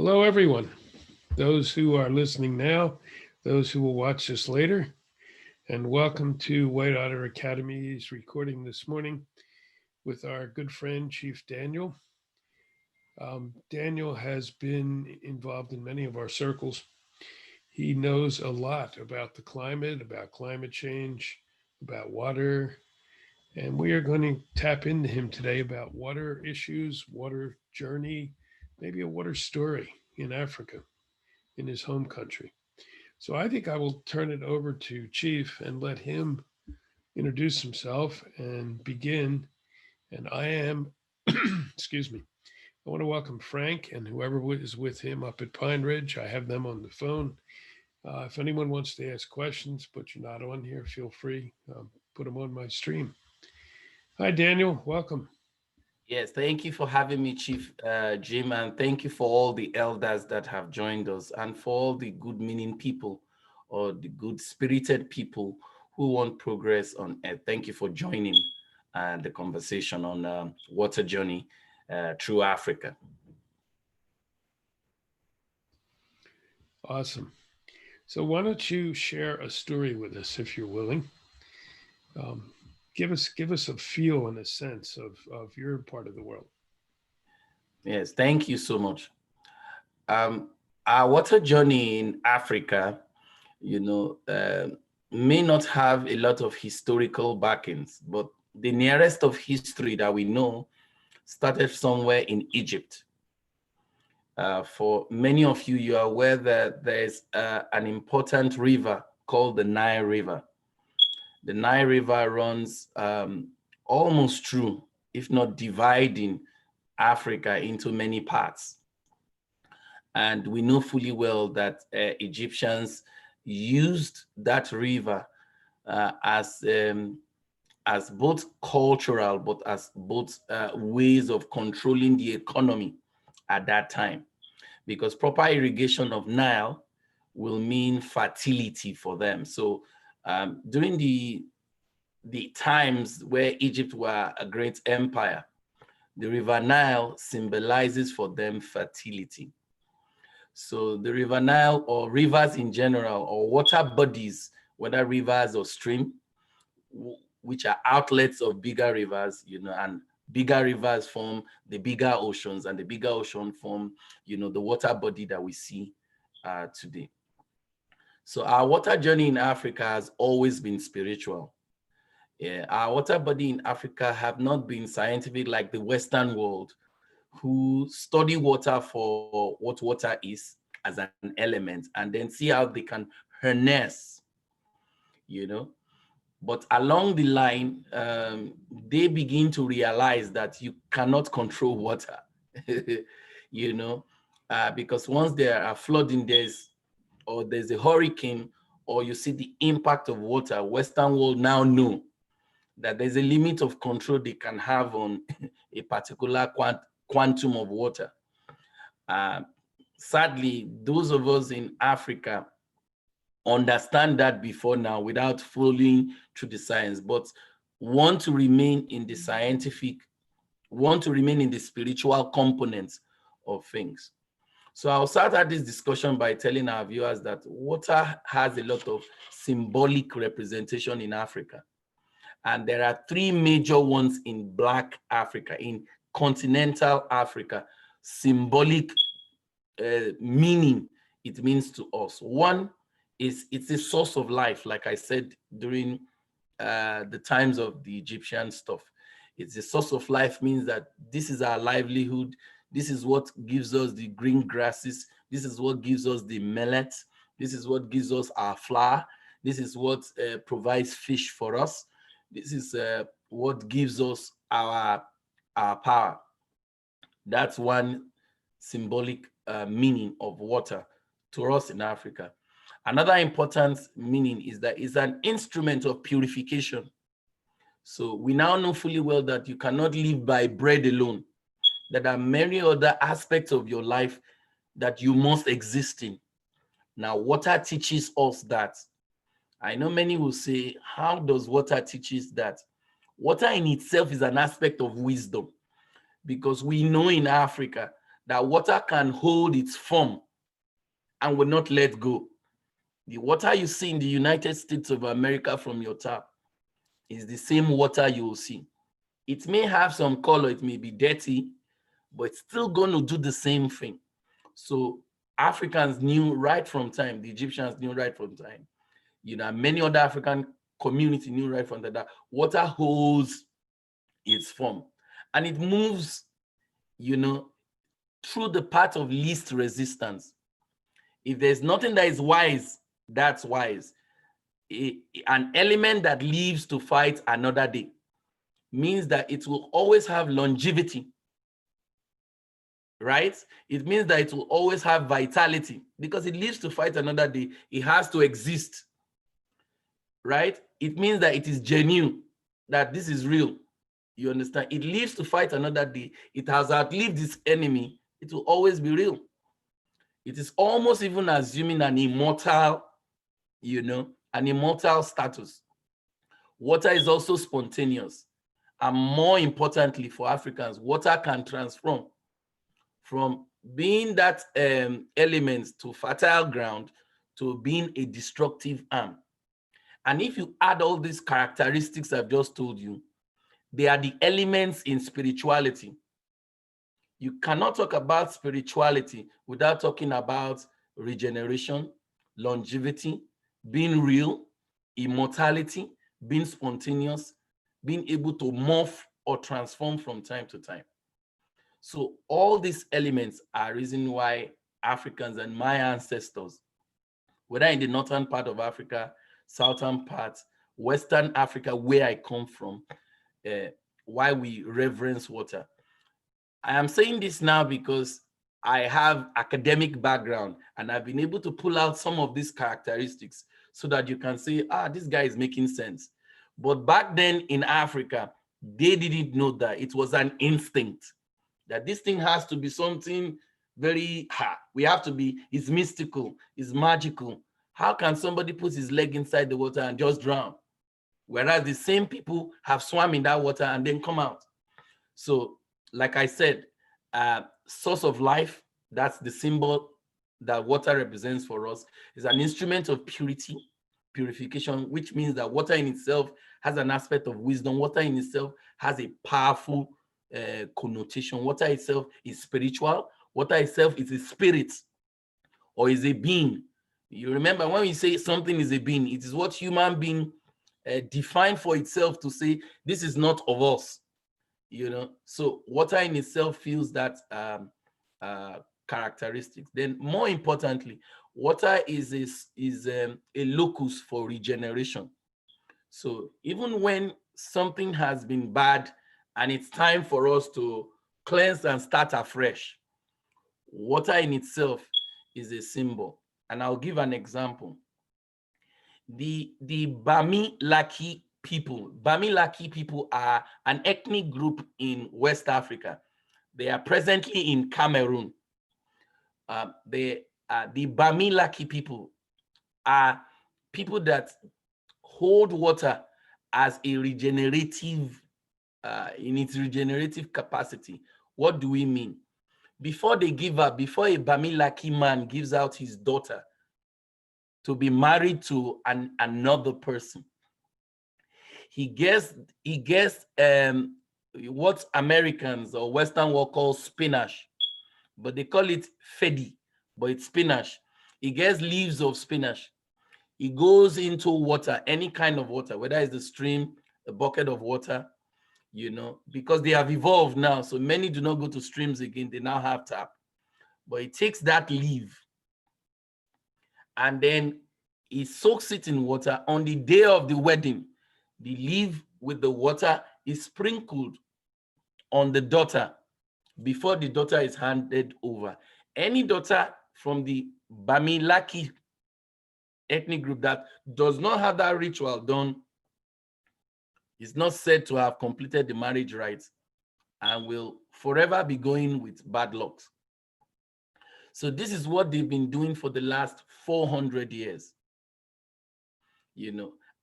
Hello, everyone. Those who are listening now, those who will watch this later, and welcome to White Otter Academy's recording this morning with our good friend, Chief Daniel. Daniel has been involved in many of our circles. He knows a lot about climate change, about water, and we are going to tap into him today about water issues, water journey, maybe a water story in Africa, in his home country. So I think I will turn it over to Chief and let him introduce himself and begin. And I am, excuse me, I want to welcome Frank and whoever is with him up at Pine Ridge. I have them on the phone. If anyone wants to ask questions, but you're not on here, feel free. Put them on my stream. Hi, Daniel. Welcome. Yes, thank you for having me, Chief Jim, and thank you for all the elders that have joined us and for all the good meaning people or the good spirited people who want progress on earth. Thank you for joining the conversation on water journey through Africa. Awesome. So why don't you share a story with us if you're willing? Um, give us a feel and a sense of your part of the world. Yes, thank you so much. Um, our water journey in Africa, you know, may not have a lot of historical backings, but the nearest of history that we know started somewhere in Egypt. For many of you, you are aware that there's an important river called the Nile River. The Nile River runs almost through, if not dividing Africa into many parts. And we know fully well that Egyptians used that river uh, as um, as both cultural, but as both ways of controlling the economy at that time. Because proper irrigation of Nile will mean fertility for them. So during the times where Egypt were a great empire, the River Nile symbolizes for them fertility. So the River Nile or rivers in general or water bodies, whether rivers or stream, which are outlets of bigger rivers, and bigger rivers form the bigger oceans, and the bigger ocean form, the water body that we see today. So our water journey in Africa has always been spiritual. Yeah, our water body in Africa have not been scientific like the Western world, who study water for what water is as an element and then see how they can harness, you know. But along the line, they begin to realize that you cannot control water, you know, because once there are flooding, there's a hurricane, or you see the impact of water, Western world now know that there's a limit of control they can have on a particular quantum of water. Uh, Sadly, those of us in Africa understand that before now without following through the science, but want to remain in the scientific, want to remain in the spiritual components of things. So I'll start at this discussion by telling our viewers that water has a lot of symbolic representation in Africa. And there are three major ones in Black Africa, in continental Africa, symbolic meaning it means to us. One is it's a source of life, like I said during the times of the Egyptian stuff. It's a source of life means that this is our livelihood. This is what gives us the green grasses. This is what gives us the millet. This is what gives us our flour. This is what provides fish for us. This is what gives us our power. That's one symbolic meaning of water to us in Africa. Another important meaning is that it's an instrument of purification. So we now know fully well that you cannot live by bread alone. There are many other aspects of your life that you must exist in. Now, water teaches us that. I know many will say, how does water teach us that? Water in itself is an aspect of wisdom, because we know in Africa that water can hold its form and will not let go. The water you see in the United States of America from your tap is the same water you will see. It may have some color, it may be dirty, but it's still going to do the same thing. So Africans knew right from time, the Egyptians knew right from time, many other African community knew right from time that water holds its form and it moves, through the path of least resistance. If there's nothing that is wise, that's wise. An element that lives to fight another day means that it will always have longevity, right? It means that it will always have vitality because it lives to fight another day. It has to exist, right? It means that it is genuine, that this is real. You understand? It lives to fight another day. It has outlived its enemy. It will always be real. It is almost even assuming an immortal, an immortal status. Water is also spontaneous. And more importantly for Africans, water can transform from being that element to fertile ground to being a destructive arm. And if you add all these characteristics I've just told you, they are the elements in spirituality. You cannot talk about spirituality without talking about regeneration, longevity, being real, immortality, being spontaneous, being able to morph or transform from time to time. So all these elements are reason why Africans and my ancestors, whether in the northern part of Africa, southern part, Western Africa, where I come from, why we reverence water. I am saying this now because I have academic background and I've been able to pull out some of these characteristics so that you can say, this guy is making sense. But back then in Africa, they didn't know that. It was an instinct that this thing has to be something very it's mystical, it's magical. How can somebody put his leg inside the water and just drown? Whereas the same people have swam in that water and then come out. So like I said, source of life, that's the symbol that water represents for us, is an instrument of purification, which means that water in itself has an aspect of wisdom. Water in itself has a powerful connotation. Water itself is spiritual. Water itself is a spirit or is a being. You remember when we say something is a being, it is what human being define for itself to say, this is not of us. So water in itself feels that characteristics. Then more importantly, water is a locus for regeneration. So even when something has been bad and it's time for us to cleanse and start afresh, water in itself is a symbol. And I'll give an example. The Bami Laki people are an ethnic group in West Africa. They are presently in Cameroon. The Bami Laki people are people that hold water as a regenerative, in its regenerative capacity. What do we mean? Before they give up, before a Bami Laki man gives out his daughter to be married to another person, he gets what Americans or Western world call spinach, but they call it fedi, but it's spinach. He gets leaves of spinach. He goes into water, any kind of water, whether it's the stream, a bucket of water, because they have evolved now. So many do not go to streams again. They now have tap. But he takes that leaf and then he soaks it in water. On the day of the wedding, the leaf with the water is sprinkled on the daughter before the daughter is handed over. Any daughter from the Bamilaki ethnic group that does not have that ritual done is not said to have completed the marriage rites and will forever be going with bad luck. So this is what they've been doing for the last 400 years.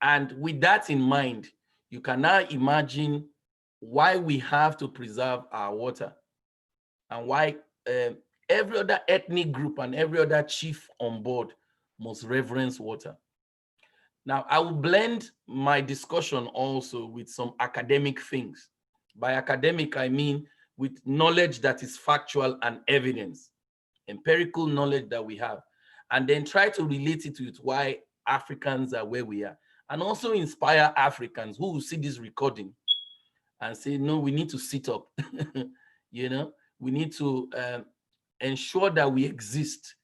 And with that in mind, you can now imagine why we have to preserve our water and why every other ethnic group and every other chief on board must reverence water. Now, I will blend my discussion also with some academic things. By academic, I mean with knowledge that is factual and evidence, empirical knowledge that we have, and then try to relate it with why Africans are where we are, and also inspire Africans who will see this recording and say, no, we need to sit up. You know, we need to ensure that we exist.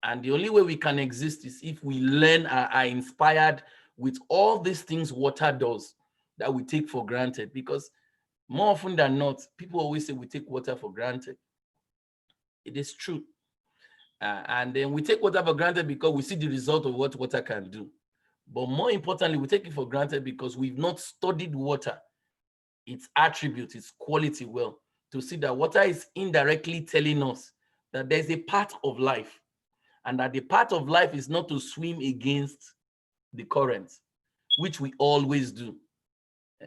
And the only way we can exist is if we learn, are inspired with all these things water does that we take for granted. Because more often than not, people always say we take water for granted. It is true. And then we take water for granted because we see the result of what water can do. But more importantly, we take it for granted because we've not studied water, its attributes, its quality well, to see that water is indirectly telling us that there's a part of life, and that the part of life is not to swim against the current, which we always do.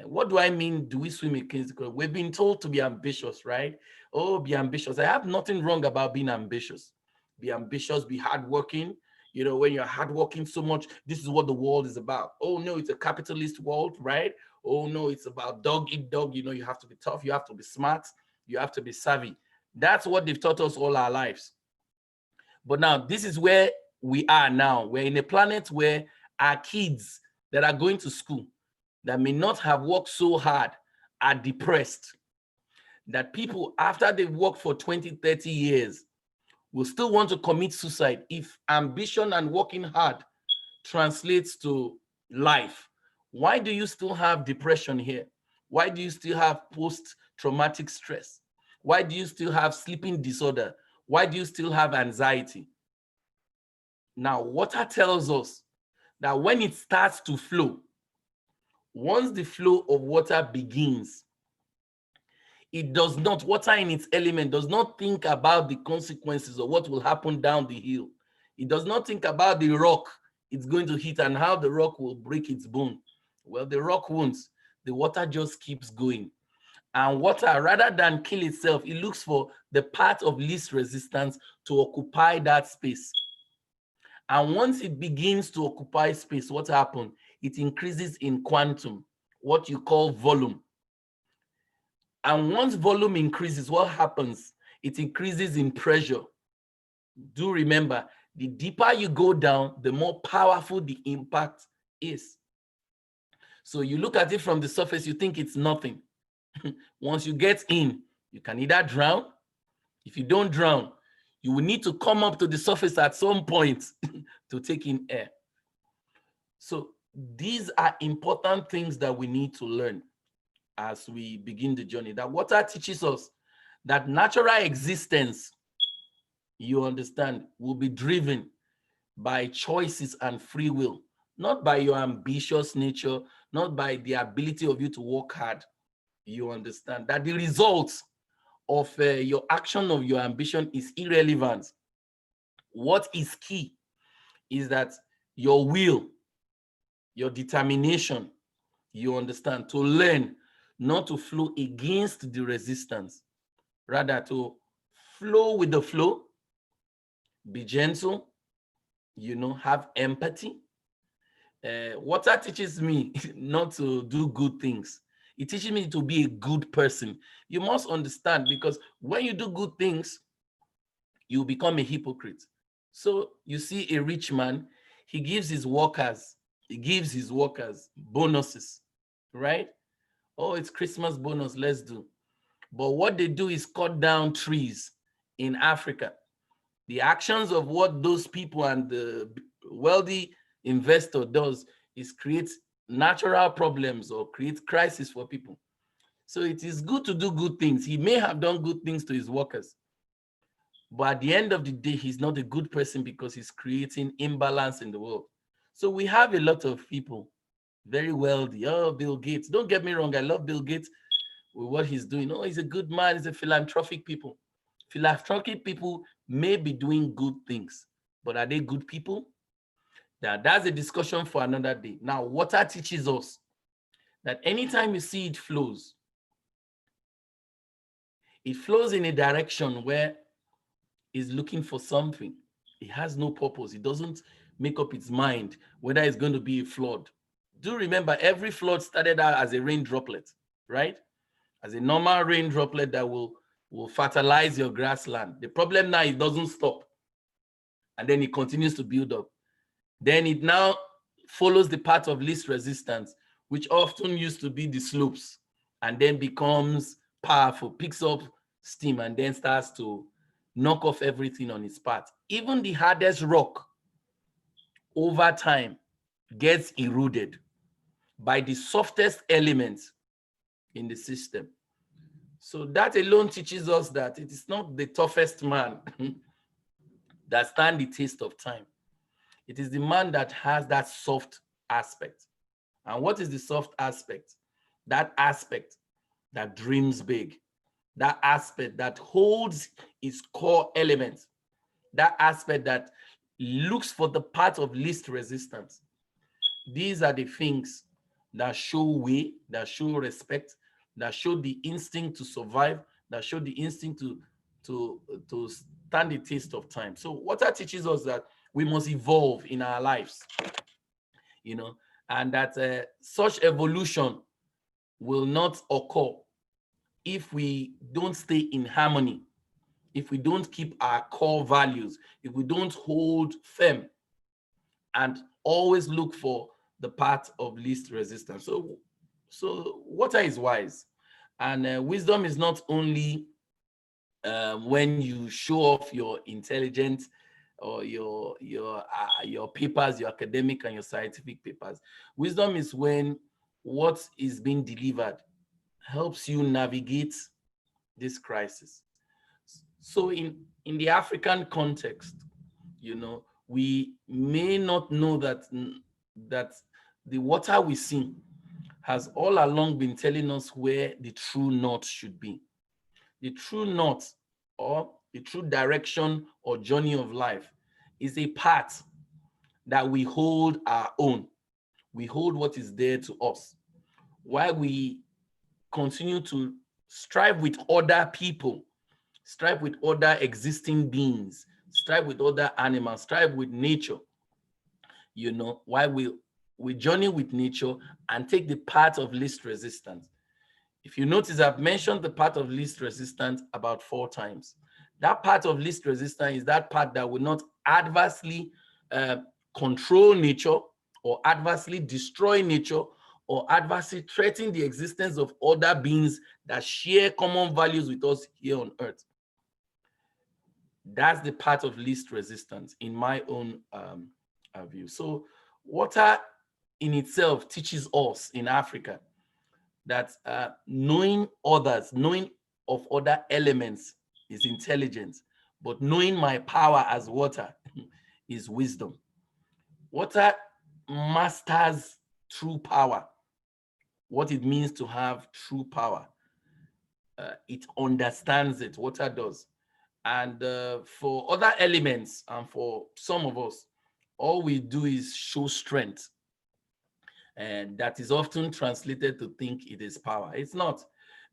What do I mean? Do we swim against the current? We've been told to be ambitious, right? Oh, be ambitious. I have nothing wrong about being ambitious. Be ambitious, be hardworking. You know, when you're hardworking so much, this is what the world is about. Oh no, it's a capitalist world, right? Oh no, it's about dog eat dog. You know, you have to be tough, you have to be smart, you have to be savvy. That's what they've taught us all our lives. But now this is where we are now. We're in a planet where our kids that are going to school that may not have worked so hard are depressed. That people, after they've worked for 20, 30 years, will still want to commit suicide if ambition and working hard translates to life. Why do you still have depression here? Why do you still have post-traumatic stress? Why do you still have sleeping disorder? Why do you still have anxiety? Now, water tells us that when it starts to flow, once the flow of water begins, it does not, water in its element does not think about the consequences of what will happen down the hill. It does not think about the rock it's going to hit and how the rock will break its bone. Well, the rock won't. The water just keeps going. And water, rather than kill itself, it looks for the path of least resistance to occupy that space. And once it begins to occupy space, what happens? It increases in quantum, what you call volume. And once volume increases, what happens? It increases in pressure. Do remember, the deeper you go down, the more powerful the impact is. So you look at it from the surface, you think it's nothing. Once you get in, you can either drown. If you don't drown, you will need to come up to the surface at some point to take in air. So these are important things that we need to learn as we begin the journey. That water teaches us that natural existence, you understand, will be driven by choices and free will, not by your ambitious nature, not by the ability of you to work hard. You understand that the results of your action, of your ambition, is irrelevant. What is key is that your will, your determination, you understand, to learn not to flow against the resistance, rather to flow with the flow, be gentle, you know, have empathy. Water teaches me not to do good things. It teaches me to be a good person. You must understand, because when you do good things, you become a hypocrite. So you see a rich man, he gives his workers bonuses, right? Oh, it's Christmas bonus, let's do. But what they do is cut down trees in Africa. The actions of what those people and the wealthy investor does is create natural problems or create crisis for people. So it is good to do good things. He may have done good things to his workers, but at the end of the day, he's not a good person because he's creating imbalance in the world. So we have a lot of people, very wealthy. Oh, Bill Gates. Don't get me wrong, I love Bill Gates with what he's doing. Oh, he's a good man. He's a philanthropic people. Philanthropic people may be doing good things, but are they good people? That's a discussion for another day. Now, water teaches us that anytime you see it flows, it flows in a direction where it's looking for something. It has no purpose. It doesn't make up its mind whether it's going to be a flood. Do remember, every flood started out as a rain droplet, right? As a normal rain droplet that will fertilize your grassland. The problem now, it doesn't stop. And then it continues to build up. Then it now follows the path of least resistance, which often used to be the slopes, and then becomes powerful, picks up steam, and then starts to knock off everything on its path. Even the hardest rock over time gets eroded by the softest elements in the system. So that alone teaches us that it is not the toughest man that stands the test of time. It is the man that has that soft aspect. And what is the soft aspect? That aspect that dreams big, that aspect that holds its core elements, that aspect that looks for the path of least resistance. These are the things that show way, that show respect, that show the instinct to survive, that show the instinct to stand the test of time. So water teaches us that we must evolve in our lives, and that such evolution will not occur if we don't stay in harmony, if we don't keep our core values, if we don't hold firm and always look for the path of least resistance. So water is wise, and wisdom is not only when you show off your intelligence or your papers, your academic and your scientific papers. Wisdom is when what is being delivered helps you navigate this crisis. So in the African context, we may not know that the water we see has all along been telling us where the true north should be. The true north, or the true direction or journey of life, is a path that we hold our own. We hold what is there to us, while we continue to strive with other people, strive with other existing beings, strive with other animals, strive with nature, while we journey with nature and take the path of least resistance. If you notice, I've mentioned the path of least resistance about 4 times. That path of least resistance is that path that will not adversely control nature, or adversely destroy nature, or adversely threaten the existence of other beings that share common values with us here on earth. That's the path of least resistance in my own view. So water in itself teaches us in Africa that knowing others, knowing of other elements is intelligence, but knowing my power as water is wisdom. Water masters true power, what it means to have true power. It understands it, water does. And for other elements, and for some of us, all we do is show strength. And that is often translated to think it is power. It's not,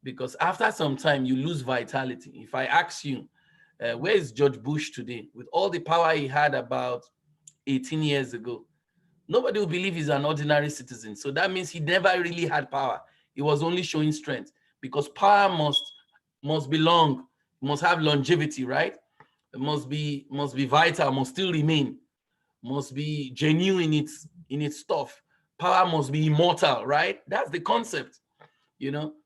because after some time you lose vitality. If I ask you, where is George Bush today with all the power he had about 18 years ago? Nobody will believe he's an ordinary citizen. So that means he never really had power. He was only showing strength, because power must be long, must have longevity, right? It must be vital, must still remain, must be genuine in its stuff. Power must be immortal, right? That's the concept.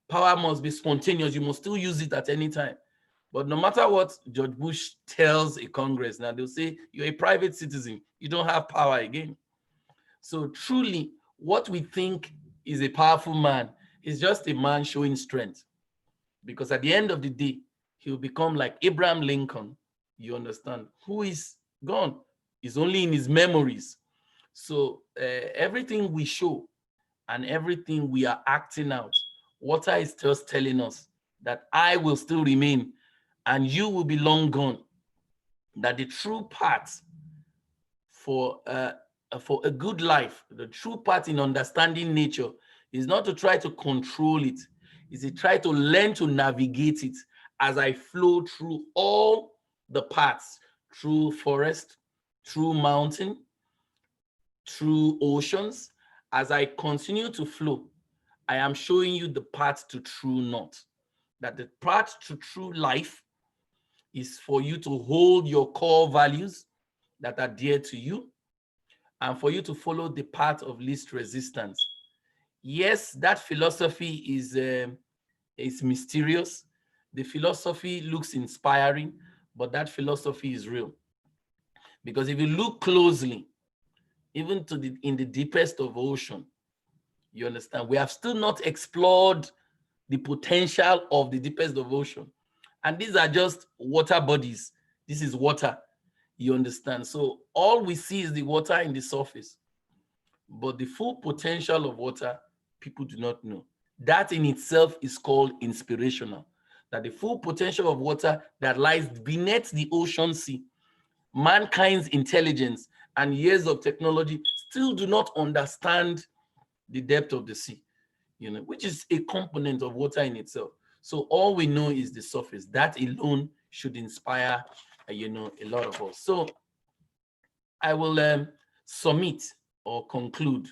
Power must be spontaneous. You must still use it at any time. But no matter what George Bush tells a Congress, now they'll say, you're a private citizen. You don't have power again. So truly, what we think is a powerful man is just a man showing strength. Because at the end of the day, he'll become like Abraham Lincoln, you understand, who is gone. He's only in his memories. So everything we show and everything we are acting out, water is just telling us that I will still remain and you will be long gone. That the true path for a good life, the true path in understanding nature, is not to try to control it, is to try to learn to navigate it as I flow through all the paths, through forest, through mountain, through oceans, as I continue to flow, I am showing you the path to true north. That the path to true life is for you to hold your core values that are dear to you, and for you to follow the path of least resistance. Yes, that philosophy is mysterious. The philosophy looks inspiring, but that philosophy is real. Because if you look closely, even in the deepest of ocean, you understand, we have still not explored the potential of the deepest of ocean. And these are just water bodies. This is water, you understand? So all we see is the water in the surface, but the full potential of water, people do not know. That in itself is called inspirational. That the full potential of water that lies beneath the ocean sea, mankind's intelligence and years of technology still do not understand the depth of the sea, which is a component of water in itself. So all we know is the surface. That alone should inspire, a lot of us. So I will submit or conclude,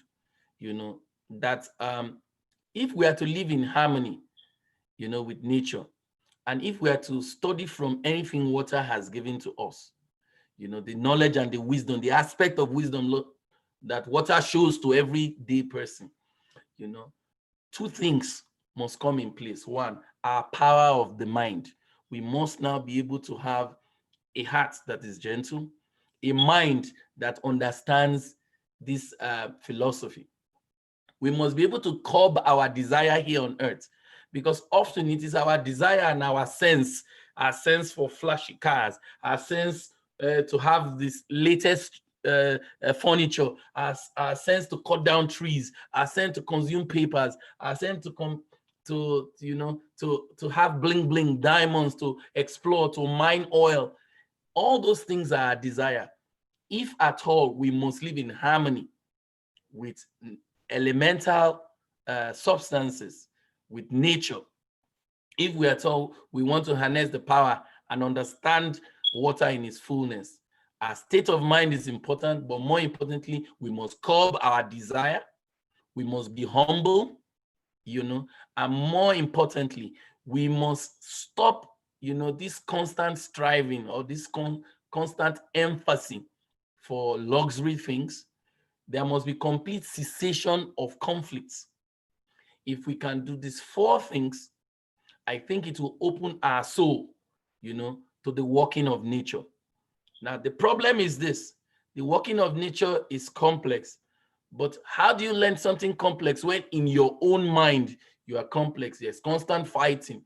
that if we are to live in harmony, with nature, and if we are to study from anything water has given to us, the knowledge and the wisdom, the aspect of wisdom that water shows to everyday person, two things must come in place. One, our power of the mind. We must now be able to have a heart that is gentle, a mind that understands this philosophy. We must be able to curb our desire here on earth, because often it is our desire and our sense for flashy cars, our sense to have this latest furniture, our sense to cut down trees, our sense to consume papers, our sense to come to have bling bling, diamonds, to explore, to mine oil. All those things are our desire. If at all, we must live in harmony with elemental substances, with nature. If we are told we want to harness the power and understand water in its fullness, our state of mind is important, but more importantly, we must curb our desire. We must be humble, and more importantly, we must stop, this constant striving or this constant emphasis for luxury things. There must be complete cessation of conflicts. If we can do these four things, I think it will open our soul, to the working of nature. Now, the problem is this: the working of nature is complex. But how do you learn something complex when in your own mind you are complex? There's constant fighting.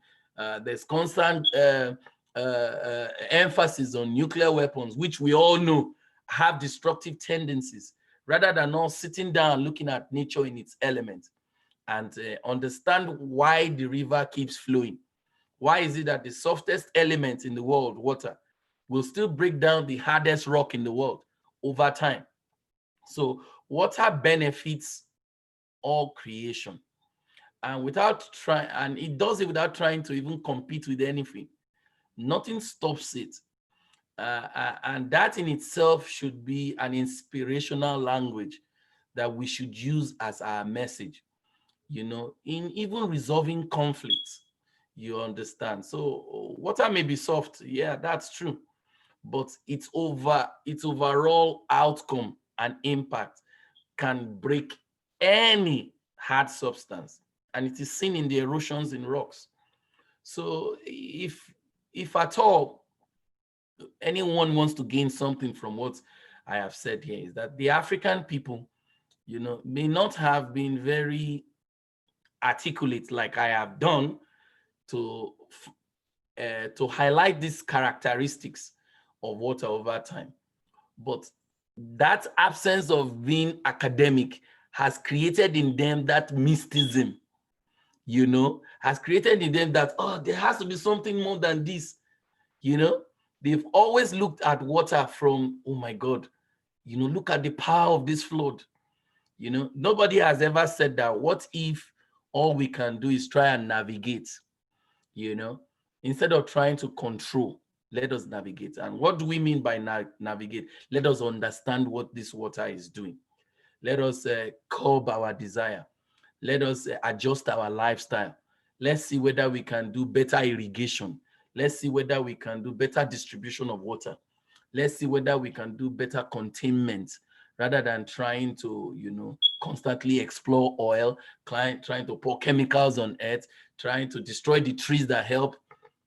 There's constant emphasis on nuclear weapons, which we all know have destructive tendencies, rather than all sitting down looking at nature in its element and understand why the river keeps flowing. Why is it that the softest element in the world, water, will still break down the hardest rock in the world over time? So water benefits all creation, and it does it without trying to even compete with anything. Nothing stops it. And that in itself should be an inspirational language that we should use as our message, in even resolving conflicts, you understand. So water may be soft, yeah, that's true, but its overall outcome and impact can break any hard substance, and it is seen in the erosions in rocks. So if at all anyone wants to gain something from what I have said here, is that the African people, may not have been very articulate like I have done to highlight these characteristics of water over time. But that absence of being academic has created in them that mysticism, has created in them that, oh, there has to be something more than this. They've always looked at water from, oh my God, look at the power of this flood. Nobody has ever said that, what if all we can do is try and navigate, Instead of trying to control, let us navigate. And what do we mean by navigate? Let us understand what this water is doing. Let us curb our desire. Let us adjust our lifestyle. Let's see whether we can do better irrigation. Let's see whether we can do better distribution of water. Let's see whether we can do better containment rather than trying to, constantly explore oil, trying to pour chemicals on earth, trying to destroy the trees that help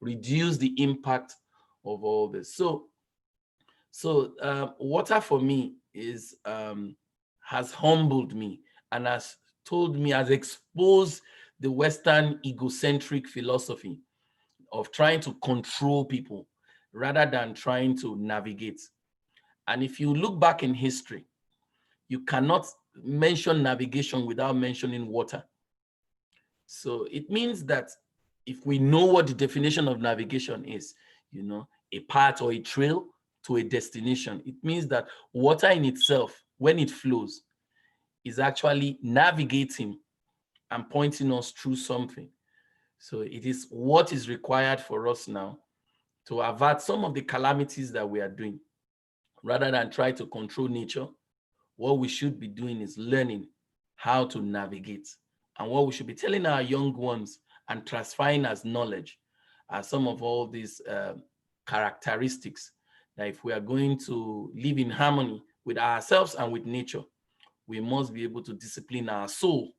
reduce the impact of all this. So water for me is has humbled me and has told me, has exposed the Western egocentric philosophy of trying to control people rather than trying to navigate. And if you look back in history, you cannot mention navigation without mentioning water. So it means that if we know what the definition of navigation is, a path or a trail to a destination, it means that water in itself, when it flows, is actually navigating and pointing us through something. So it is what is required for us now to avert some of the calamities that we are doing. Rather than try to control nature, what we should be doing is learning how to navigate. And what we should be telling our young ones and transferring as knowledge are some of all these characteristics that if we are going to live in harmony with ourselves and with nature, we must be able to discipline our soul,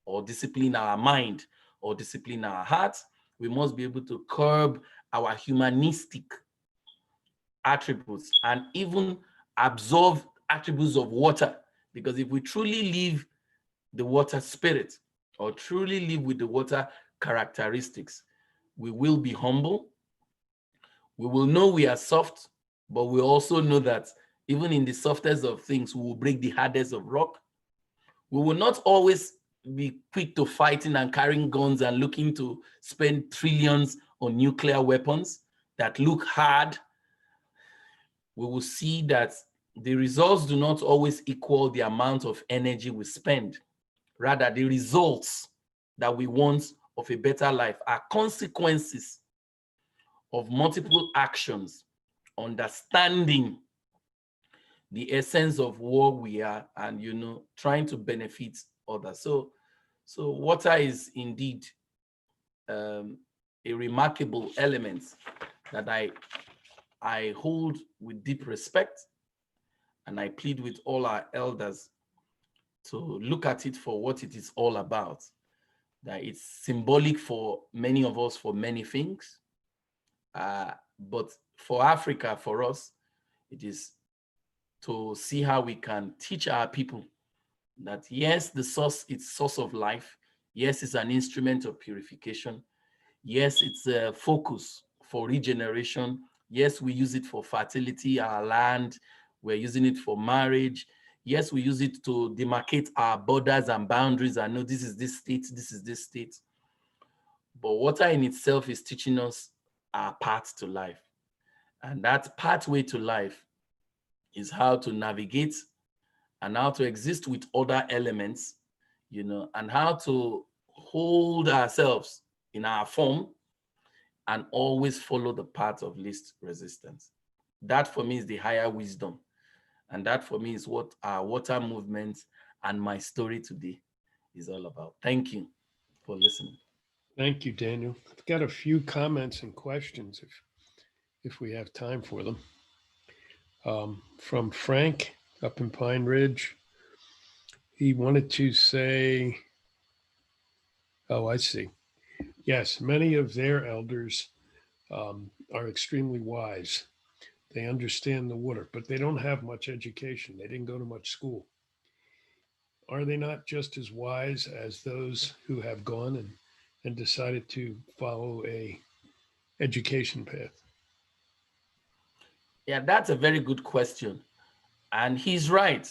or discipline our mind, or discipline our heart. We must be able to curb our humanistic attributes and even absorb attributes of water. Because if we truly live the water spirit, or truly live with the water characteristics, we will be humble. We will know we are soft, but we also know that even in the softest of things, we will break the hardest of rock. We will not always be quick to fighting and carrying guns and looking to spend trillions on nuclear weapons that look hard. We will see that the results do not always equal the amount of energy we spend. Rather, the results that we want of a better life are consequences of multiple actions, understanding the essence of what we are, and trying to benefit others. So water is indeed a remarkable element that I hold with deep respect, and I plead with all our elders to look at it for what it is all about. That it's symbolic for many of us for many things, but for Africa, for us, it is to see how we can teach our people that yes, the source, it's source of life. Yes, it's an instrument of purification. Yes, it's a focus for regeneration. Yes, we use it for fertility, our land. We're using it for marriage. Yes, we use it to demarcate our borders and boundaries. I know this is this state, this is this state. But water in itself is teaching us our path to life. And that pathway to life is how to navigate and how to exist with other elements, and how to hold ourselves in our form and always follow the path of least resistance. That for me is the higher wisdom. And that for me is what our water movement and my story today is all about. Thank you for listening. Thank you, Daniel. I've got a few comments and questions if we have time for them. From Frank up in Pine Ridge. He wanted to say, oh, I see. Yes, many of their elders are extremely wise. They understand the water, but they don't have much education. They didn't go to much school. Are they not just as wise as those who have gone and decided to follow a education path? Yeah, that's a very good question. And he's right.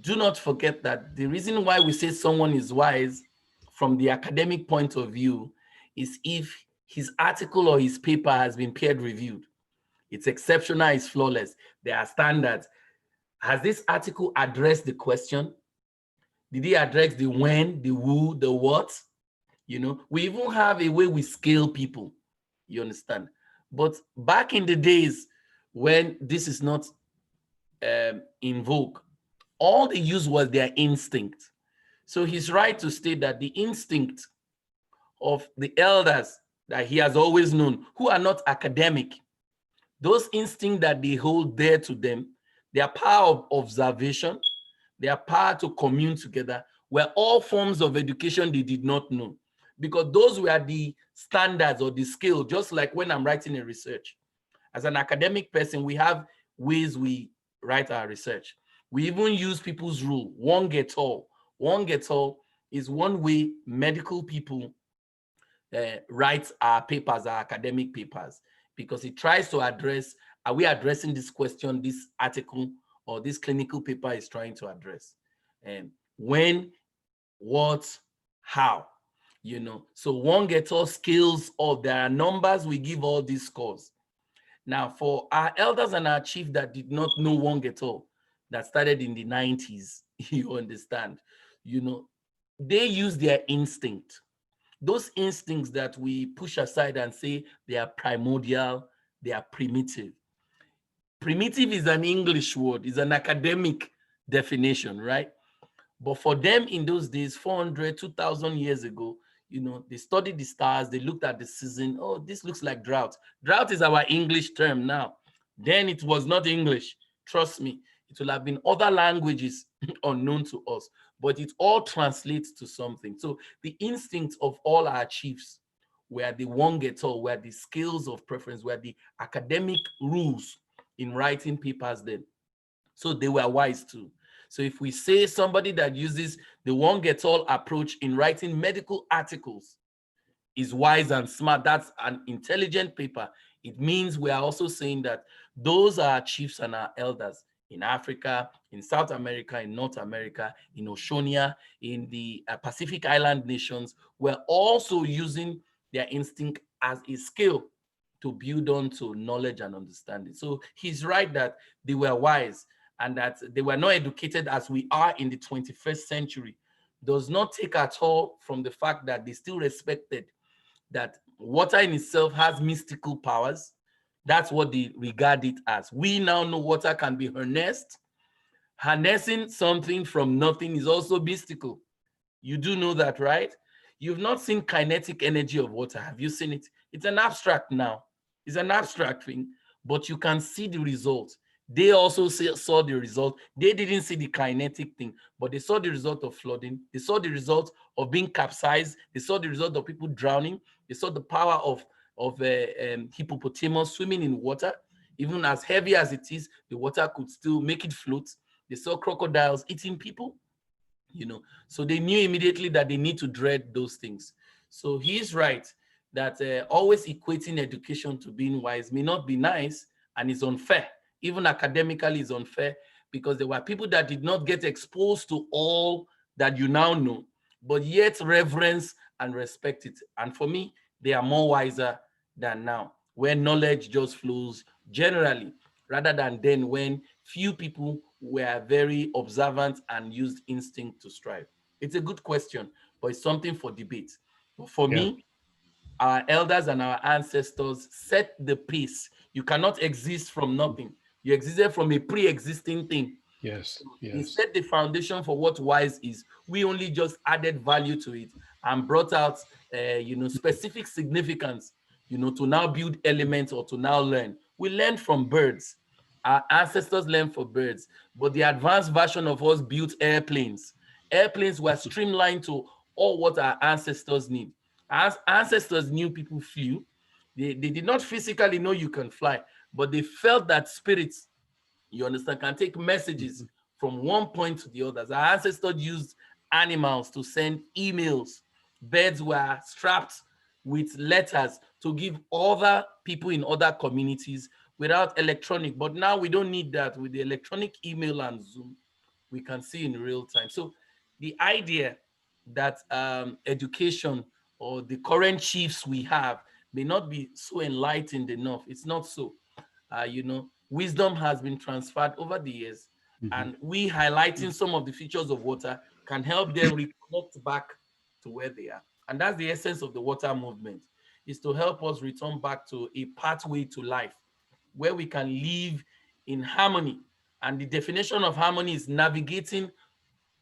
Do not forget that the reason why we say someone is wise from the academic point of view is if his article or his paper has been peer reviewed. It's exceptional, it's flawless. There are standards. Has this article addressed the question? Did he address the when, the who, the what? We even have a way we scale people. You understand? But back in the days when this is not in vogue, all they used was their instinct. So he's right to state that the instinct of the elders that he has always known, who are not academic, those instincts that they hold dear to them, their power of observation, their power to commune together, were all forms of education they did not know. Because those were the standards or the scale, just like when I'm writing a research. As an academic person, we have ways we write our research. We even use people's rule, one get all. One get all is one way medical people write our papers, our academic papers, because it tries to address, are we addressing this question, this article, or this clinical paper is trying to address? And when, what, how, you know? So one gets all skills, or there are numbers, we give all these scores. Now, for our elders and our chief that did not know one get all, that started in the 90s, you understand, you know, they use their instinct. Those instincts that we push aside and say they are primordial, they are primitive. Primitive is an English word, it's an academic definition, right? But for them in those days, 400, 2,000 years ago, you know, they studied the stars, they looked at the season. Oh, this looks like drought. Drought is our English term now. Then it was not English. Trust me, it will have been other languages unknown to us, but it all translates to something. So the instincts of all our chiefs were the one get all, were the scales of preference, were the academic rules in writing papers then. So they were wise too. So if we say somebody that uses the one gets all approach in writing medical articles is wise and smart, that's an intelligent paper, it means we are also saying that those are our chiefs and our elders in Africa, in South America, in North America, in Oceania, in the Pacific Island nations, were also using their instinct as a skill to build on to knowledge and understanding. So he's right that they were wise, and that they were not educated as we are in the 21st century does not take at all from the fact that they still respected that water in itself has mystical powers. That's what they regard it as. We now know water can be harnessed. Harnessing something from nothing is also mystical. You do know that, right? You've not seen kinetic energy of water. Have you seen it? It's an abstract now. It's an abstract thing, but you can see the result. They also saw the result. They didn't see the kinetic thing, but they saw the result of flooding. They saw the result of being capsized. They saw the result of people drowning. They saw the power of hippopotamus swimming in water. Even as heavy as it is, the water could still make it float. They saw crocodiles eating people, you know. So they knew immediately that they need to dread those things. So he's right that always equating education to being wise may not be nice and is unfair. Even academically is unfair, because there were people that did not get exposed to all that you now know, but yet reverence and respect it. And for me, they are more wiser than now, where knowledge just flows generally, rather than then when few people were very observant and used instinct to strive. It's a good question, but it's something for debate. But for Yeah. me, our elders and our ancestors set the pace. You cannot exist from nothing. You existed from a pre-existing thing. Yes. They Yes. set the foundation for what wise is. We only just added value to it and brought out, specific significance, to now build elements or to now learn. We learned from birds. Our ancestors learned from birds, but the advanced version of us built airplanes. Airplanes were streamlined to all what our ancestors need. As ancestors knew people flew, they did not physically know you can fly, but they felt that spirits, you understand, can take messages from one point to the others. Our ancestors used animals to send emails. Birds were strapped with letters to give other people in other communities without electronic. But now we don't need that. With the electronic email and Zoom, we can see in real time. So the idea that education or the current chiefs we have may not be so enlightened enough, it's not so. Wisdom has been transferred over the years, Mhm. and we highlighting some of the features of water can help them reconnect back to where they are. And that's the essence of the water movement. is to help us return back to a pathway to life where we can live in harmony. And the definition of harmony is navigating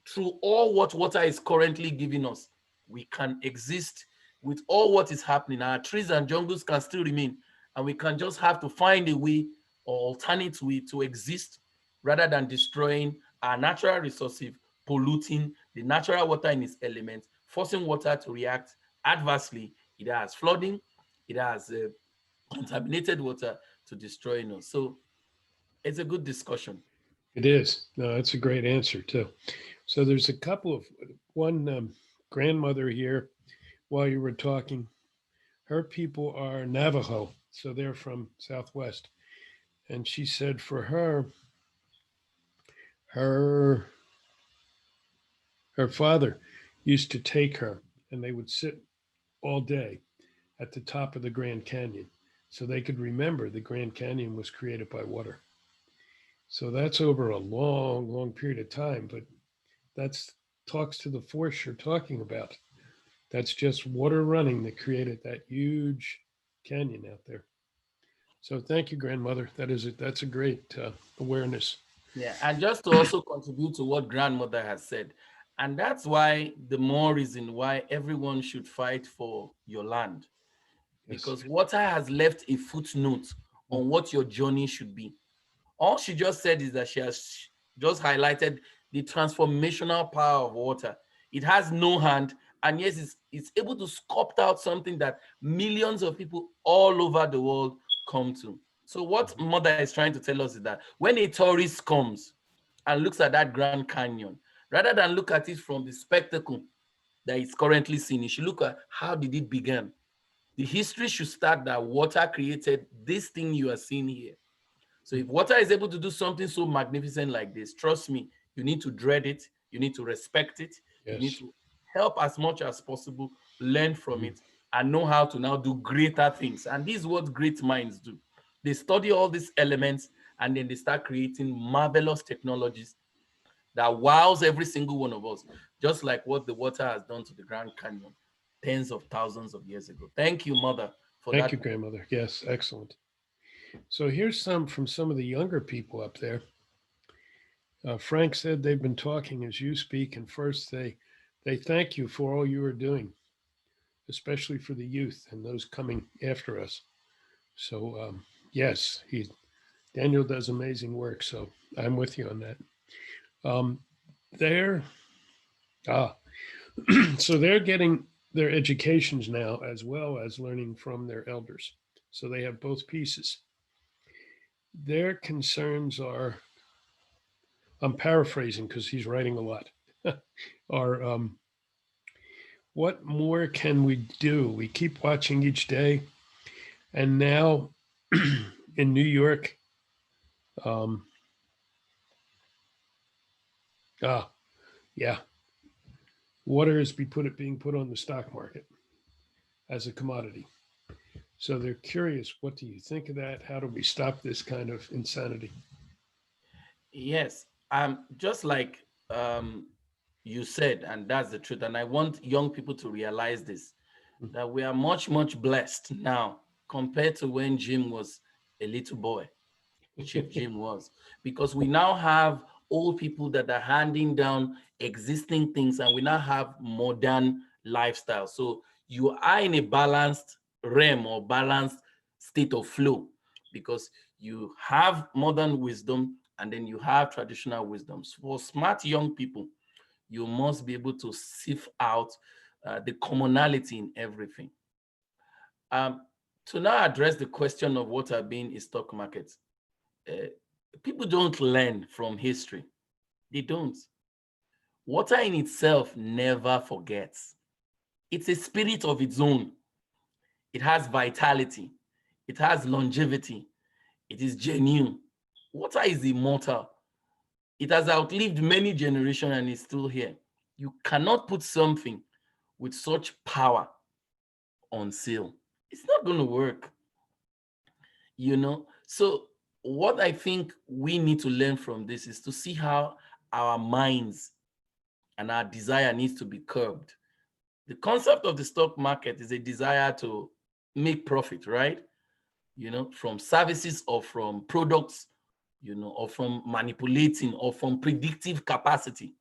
through all what water is currently giving us. We can exist with all what is happening. Our trees and jungles can still remain, and we can just have to find a way or alternate way to exist rather than destroying our natural resources, polluting the natural water in its elements, forcing water to react adversely. It has flooding, it has contaminated water to destroying us. So it's a good discussion. It is. No, that's a great answer too. So there's a couple of one grandmother here while you were talking. Her people are Navajo, so they're from Southwest. And she said for her her father used to take her and they would sit all day at the top of the Grand Canyon so they could remember the Grand Canyon was created by water. So that's over a long, long period of time, but that's talks to the force you're talking about. That's just water running that created that huge canyon out there. So thank you, grandmother. That's a great awareness. Yeah, and just to also contribute to what grandmother has said, and that's why the more reason why everyone should fight for your land, Yes. because water has left a footnote on what your journey should be. All she just said is that she has just highlighted the transformational power of water. It has no hand, and yes, it's able to sculpt out something that millions of people all over the world come to. So what Mhm. mother is trying to tell us is that when a tourist comes and looks at that Grand Canyon, rather than look at it from the spectacle that is currently seen, you should look at how did it begin. The history should start that water created this thing you are seeing here. So if water is able to do something so magnificent like this, trust me, you need to dread it, you need to respect it, you need Yes. to help as much as possible, learn from Mhm. it, and know how to now do greater things. And this is what great minds do. They study all these elements and then they start creating marvelous technologies that wows every single one of us, just like what the water has done to the Grand Canyon tens of thousands of years ago. Thank you, Mother, for Thank you, that. grandmother. Yes, excellent. So here's some from some of the younger people up there. Frank said they've been talking as you speak, and first they thank you for all you are doing, especially for the youth and those coming after us. So yes, he Daniel does amazing work. So I'm with you on that. Um, they're ah, so they're getting their educations now as well as learning from their elders. So they have both pieces. Their concerns are, I'm paraphrasing because he's writing a lot, are what more can we do? We keep watching each day. And now in New York, um, ah, yeah, water is being put on the stock market as a commodity. So they're curious. What do you think of that? How do we stop this kind of insanity? Yes, just like you said, and that's the truth. And I want young people to realize this, that we are much, much blessed now compared to when Jim was a little boy, Chief Jim was, because we now have old people that are handing down existing things and we now have modern lifestyle. So you are in a balanced realm or balanced state of flow because you have modern wisdom and then you have traditional wisdoms. For smart young people, you must be able to sift out the commonality in everything. Um, to now address the question of what are being a stock market, uh, people don't learn from history. They don't. Water in itself never forgets. It's a spirit of its own. It has vitality. It has longevity. It is genuine. Water is immortal. It has outlived many generations and is still here. You cannot put something with such power on sale. It's not going to work, you know? So, what I think we need to learn from this is to see how our minds and our desire needs to be curbed. The concept of the stock market is a desire to make profit, right? From services or from products, or from manipulating or from predictive capacity.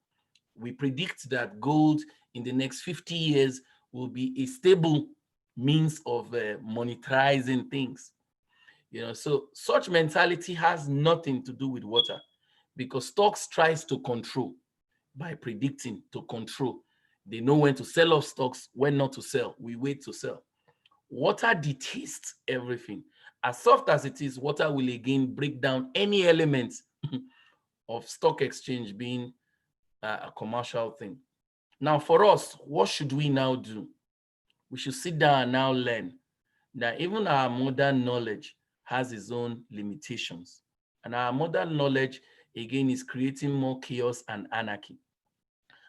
We predict that gold in the next 50 years will be a stable means of monetizing things. So such mentality has nothing to do with water, because stocks tries to control by predicting, to control. They know when to sell off stocks, when not to sell. We wait to sell. Water detests everything. As soft as it is, water will again break down any element of stock exchange being a commercial thing. Now, for us, what should we now do? We should sit down and now learn that even our modern knowledge has its own limitations. And our modern knowledge, again, is creating more chaos and anarchy.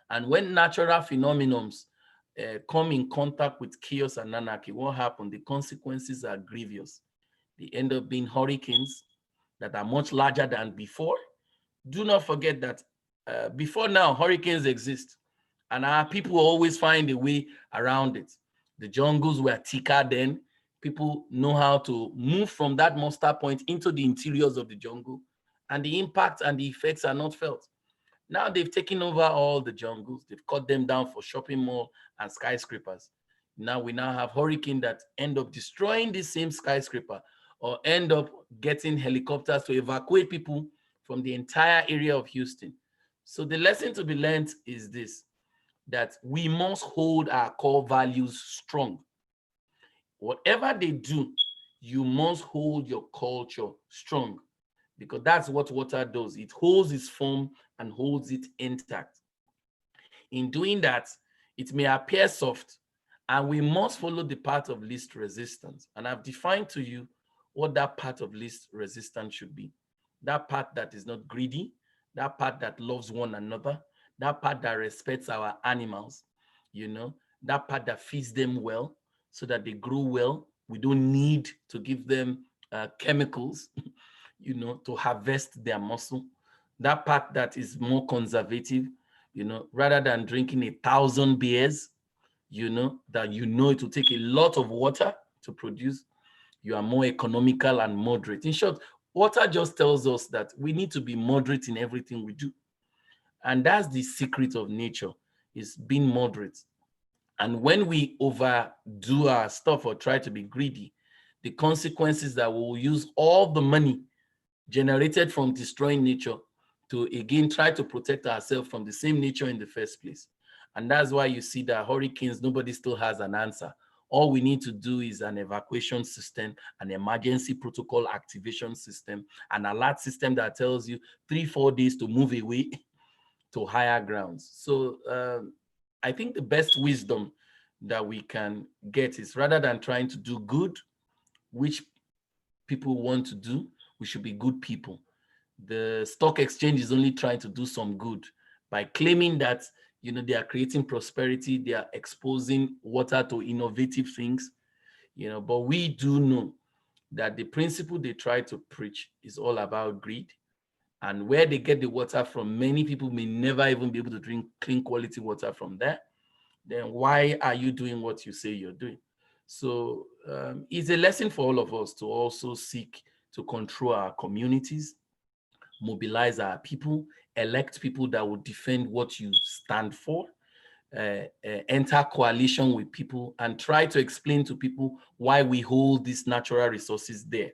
And when natural phenomena come in contact with chaos and anarchy, what happens? The consequences are grievous. They end up being hurricanes that are much larger than before. Do not forget that before now, hurricanes exist, and our people always find a way around it. The jungles were thicker then. People know how to move from that muster point into the interiors of the jungle, and the impact and the effects are not felt. Now they've taken over all the jungles. They've cut them down for shopping mall and skyscrapers. Now we now have hurricane that end up destroying the same skyscraper, or end up getting helicopters to evacuate people from the entire area of Houston. So the lesson to be learned is this, that we must hold our core values strong. Whatever they do, you must hold your culture strong, because that's what water does. It holds its form and holds it intact. In doing that, it may appear soft, and we must follow the path of least resistance. And I've defined to you what that path of least resistance should be. That path that is not greedy, that path that loves one another, that path that respects our animals, that path that feeds them well so that they grow well. We don't need to give them chemicals, to harvest their muscle. That path that is more conservative, rather than drinking 1,000 beers, that it will take a lot of water to produce. You are more economical and moderate. In short, water just tells us that we need to be moderate in everything we do. And that's the secret of nature, is being moderate. And when we overdo our stuff or try to be greedy, the consequences that we will use all the money generated from destroying nature to again try to protect ourselves from the same nature in the first place. And that's why you see that hurricanes, nobody still has an answer. All we need to do is an evacuation system, an emergency protocol activation system, an alert system that tells you 3-4 days to move away to higher grounds. So I think the best wisdom that we can get is, rather than trying to do good, which people want to do, we should be good people. The stock exchange is only trying to do some good by claiming that they are creating prosperity, they are exposing water to innovative things, but we do know that the principle they try to preach is all about greed. And where they get the water from, many people may never even be able to drink clean quality water from there. Then why are you doing what you say you're doing? So it's a lesson for all of us to also seek to control our communities, mobilize our people, elect people that will defend what you stand for, enter coalition with people, and try to explain to people why we hold these natural resources there.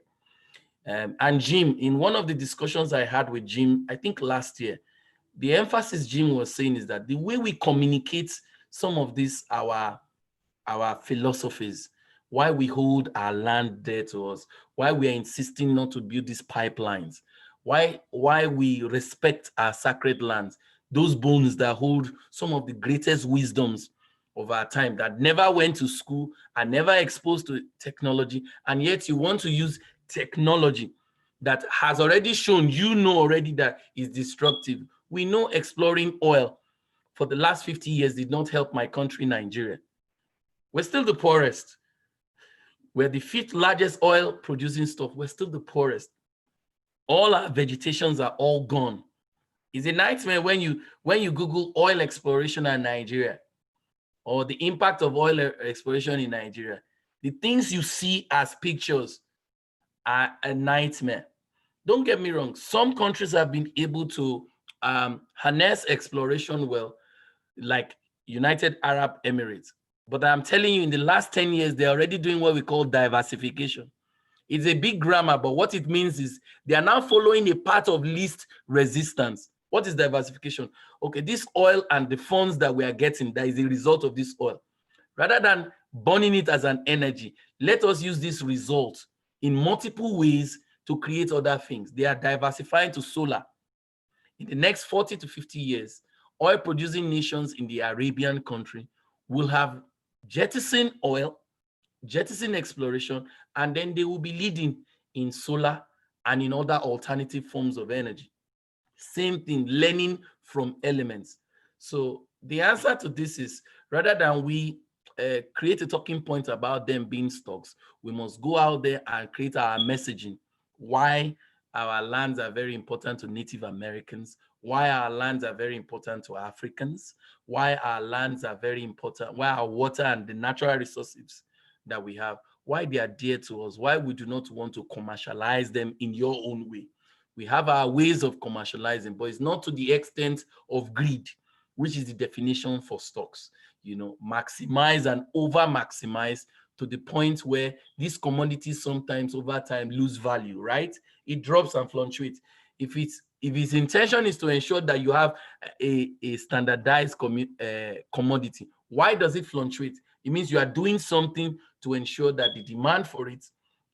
And Jim, in one of the discussions I had with Jim, I think last year, the emphasis Jim was saying is that the way we communicate some of these, our philosophies, why we hold our land dear to us, why we are insisting not to build these pipelines, why we respect our sacred lands, those bones that hold some of the greatest wisdoms of our time, that never went to school, are never exposed to technology, and yet you want to use technology that has already shown already that is destructive. We know exploring oil for the last 50 years did not help my country, Nigeria. We're still the poorest. We're the 5th largest oil producing stuff. We're still the poorest. All our vegetations are all gone. It's a nightmare when you Google oil exploration in Nigeria, or the impact of oil exploration in Nigeria. The things you see as pictures are a nightmare. Don't get me wrong. Some countries have been able to harness exploration well, like United Arab Emirates. But I'm telling you, in the last 10 years, they're already doing what we call diversification. It's a big grammar, but what it means is they are now following a path of least resistance. What is diversification? Okay, this oil and the funds that we are getting, that is a result of this oil. Rather than burning it as an energy, let us use this result in multiple ways to create other things. They are diversifying to solar. In the next 40 to 50 years, oil producing nations in the Arabian country will have jettisoned oil, jettison exploration, and then they will be leading in solar and in other alternative forms of energy. Same thing, learning from elements. So the answer to this is, rather than we create a talking point about them being stocks, we must go out there and create our messaging. Why our lands are very important to Native Americans, why our lands are very important to Africans, why our lands are very important, why our water and the natural resources that we have, why they are dear to us, why we do not want to commercialize them in your own way. We have our ways of commercializing, but it's not to the extent of greed, which is the definition for stocks. Maximize and over maximize to the point where these commodities sometimes over time lose value, right? It drops and fluctuates. If its intention is to ensure that you have a standardized commodity, why does it fluctuate? It means you are doing something to ensure that the demand for it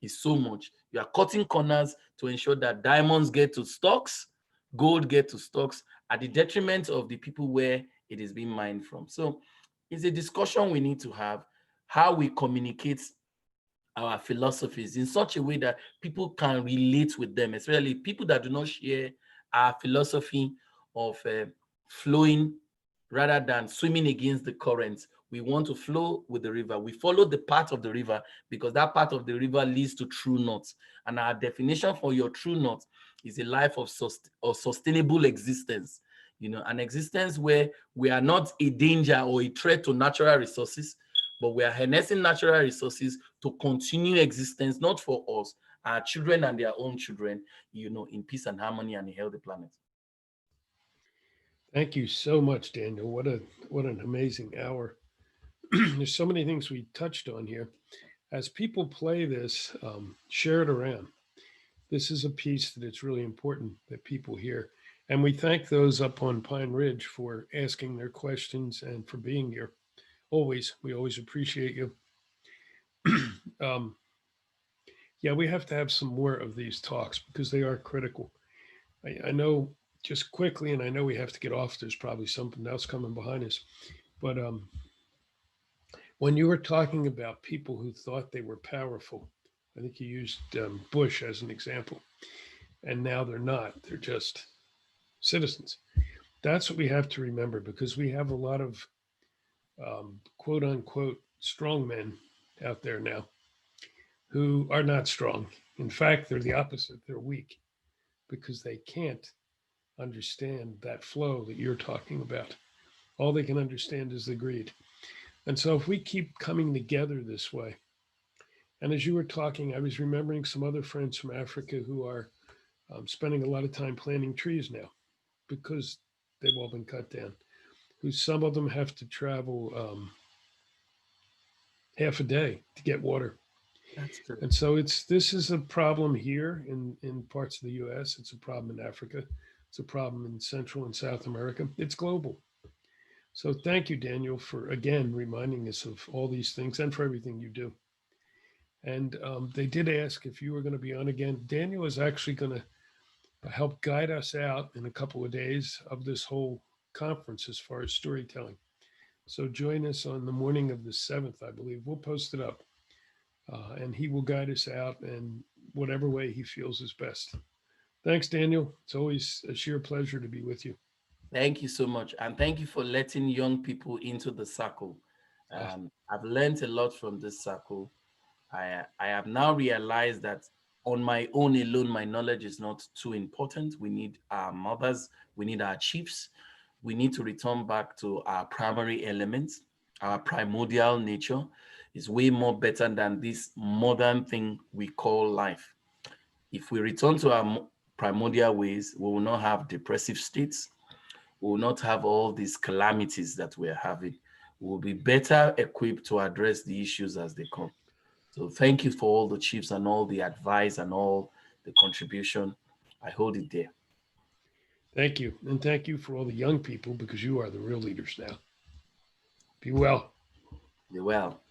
is so much. You are cutting corners to ensure that diamonds get to stocks, gold get to stocks, at the detriment of the people where it is being mined from. So it's a discussion we need to have, how we communicate our philosophies in such a way that people can relate with them, especially people that do not share our philosophy of flowing rather than swimming against the current. We want to flow with the river. We follow the path of the river because that part of the river leads to true north. And our definition for your true north is a life of sustainable existence. An existence where we are not a danger or a threat to natural resources, but we are harnessing natural resources to continue existence, not for us, our children and their own children, in peace and harmony and a healthy planet. Thank you so much, Daniel. What an amazing hour. There's so many things we touched on here. As people play this, share it around. This is a piece that it's really important that people hear. And we thank those up on Pine Ridge for asking their questions and for being here. We always appreciate you. um, yeah, we have to have some more of these talks because they are critical. I know just quickly, and I know we have to get off. There's probably something else coming behind us. But when you were talking about people who thought they were powerful, I think you used Bush as an example, and now they're not. They're just citizens. That's what we have to remember because we have a lot of quote unquote strong men out there now who are not strong. In fact, they're the opposite. They're weak because they can't understand that flow that you're talking about. All they can understand is the greed. And so if we keep coming together this way, and as you were talking, I was remembering some other friends from Africa who are spending a lot of time planting trees now because they've all been cut down. Who some of them have to travel half a day to get water. That's true. And so this is a problem here in parts of the US. It's a problem in Africa. It's a problem in Central and South America. It's global. So thank you, Daniel, for again reminding us of all these things and for everything you do. And they did ask if you were going to be on again. Daniel is actually going to help guide us out in a couple of days of this whole conference as far as storytelling. So join us on the morning of the 7th, I believe. We'll post it up. And he will guide us out in whatever way he feels is best. Thanks, Daniel. It's always a sheer pleasure to be with you. Thank you so much. And thank you for letting young people into the circle. I've learned a lot from this circle. I have now realized that on my own alone, my knowledge is not too important. We need our mothers, we need our chiefs, we need to return back to our primary elements, our primordial nature. is way more better than this modern thing we call life. If we return to our primordial ways, we will not have depressive states. We will not have all these calamities that we're having. We will be better equipped to address the issues as they come. So thank you for all the chiefs and all the advice and all the contribution. I hold it there. Thank you. And thank you for all the young people because you are the real leaders now. Be well. Be well.